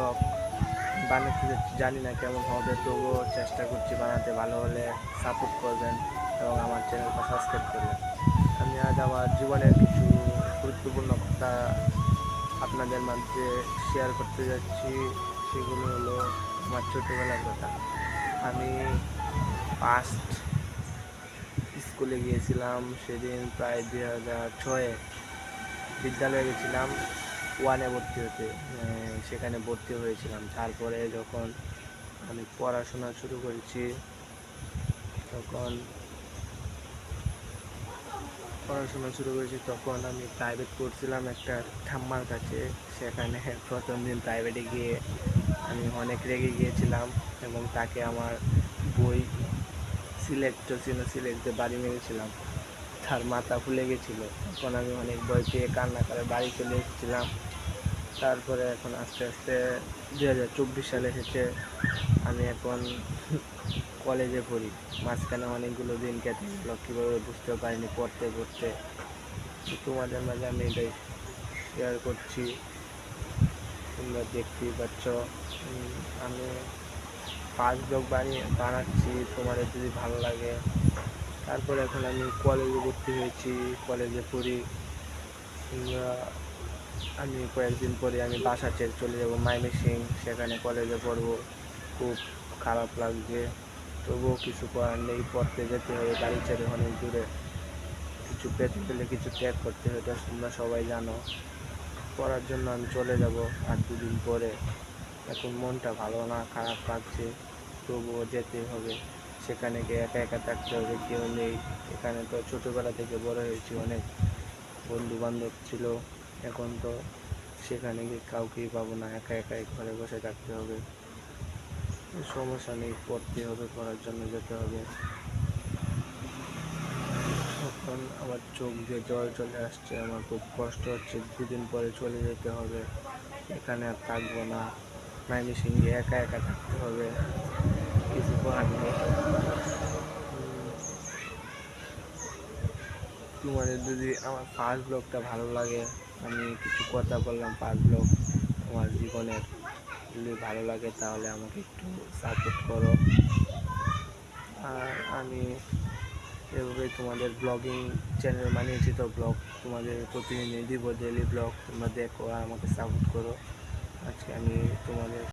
Blog বানাতে যাচ্ছি, জানি না কেমন হবে, তবুও চেষ্টা করছি বানাতে। ভালো হলে সাপোর্ট করবেন এবং আমার চ্যানেলটা সাবস্ক্রাইব করবেন। আমি আজ আমার জীবনের কিছু গুরুত্বপূর্ণ কথা আপনাদের মাঝে শেয়ার করতে যাচ্ছি। সেগুলো হলো আমার ছোটোবেলার কথা। আমি ফার্স্ট স্কুলে গিয়েছিলাম সেদিন প্রায় 2006-এ। বিদ্যালয়ে গেছিলাম ওয়ানে ভর্তি হতে, সেখানে ভর্তি হয়েছিলাম। তারপরে যখন আমি পড়াশোনা শুরু করেছি তখন আমি প্রাইভেট পড়ছিলাম একটা ঠাম্মার কাছে। সেখানে প্রথম দিন প্রাইভেটে গিয়ে আমি অনেক রেগে গিয়েছিলাম এবং তাকে আমার বই সিলেক্টে বাড়ি মেরেছিলাম। তার মাথা ফুলে গেছিলো। তখন আমি অনেক ভয় পেয়ে কান্না করে বাড়ি চলে এসেছিলাম। তারপরে এখন আস্তে আস্তে 2024 সালে এসেছে। আমি এখন কলেজে পড়ি। মাঝখানে অনেকগুলো দিন কেটে গেল, কীভাবে বুঝতে পারিনি পড়তে পড়তে। তোমাদের মাঝে আমি এটাই শেয়ার করছি, তোমরা দেখতেই পাচ্ছ। আমি ফার্স্ট ব্লগ বানাচ্ছি, তোমাদের যদি ভালো লাগে। তারপর এখন আমি কলেজে ভর্তি হয়েছি, কলেজে পড়ি। আমি কয়েকদিন পরে আমি বাসা ছেড়ে চলে যাব ময়মনসিং, সেখানে কলেজে পড়বো। খুব খারাপ লাগছে, তবুও কিছু করার নেই, পড়তে যেতে হবে। বাড়ি ছেড়ে অনেক দূরে, কিছু পেতে পেলে কিছু ত্যাগ করতে হবে, তোমরা সবাই জানো। পড়ার জন্য আমি চলে যাব আর 2 দিন পরে। এখন মনটা ভালো না, খারাপ লাগছে, তবুও যেতে হবে। সেখানে গিয়ে একা একা থাকতে হবে, কেউ নেই। এখানে তো ছোটোবেলা থেকে বড় হয়েছি, অনেক বন্ধু বান্ধব ছিল। এখন তো সেখানে গিয়ে কাউকেই পাবো না, একা একাই ঘরে বসে থাকতে হবে। সমস্যা নেই, পড়তে হবে, পড়ার জন্য যেতে হবে। তখন আমার চোখ দিয়ে জল চলে আসছে, আমার খুব কষ্ট হচ্ছে। 2 দিন পরে চলে যেতে হবে, এখানে আর থাকবো না। ময়মনসিংহে একা একা থাকতে হবে, কিছু করার নেই। তোমাদের যদি আমার ফার্স্ট ব্লগটা ভালো লাগে, আমি কিছু কথা বললাম ফার্স্ট ব্লগ আমার জীবনের, যদি ভালো লাগে তাহলে আমাকে একটু সাপোর্ট করো। আর আমি এভাবেই তোমাদের ব্লগিং চ্যানেল বানিয়েছি, তো ব্লগ তোমাদের প্রতিদিনই দিব, ডেলি ব্লগ। তোমরা দেখো আর আমাকে সাপোর্ট করো। আজকে আমি তোমাদের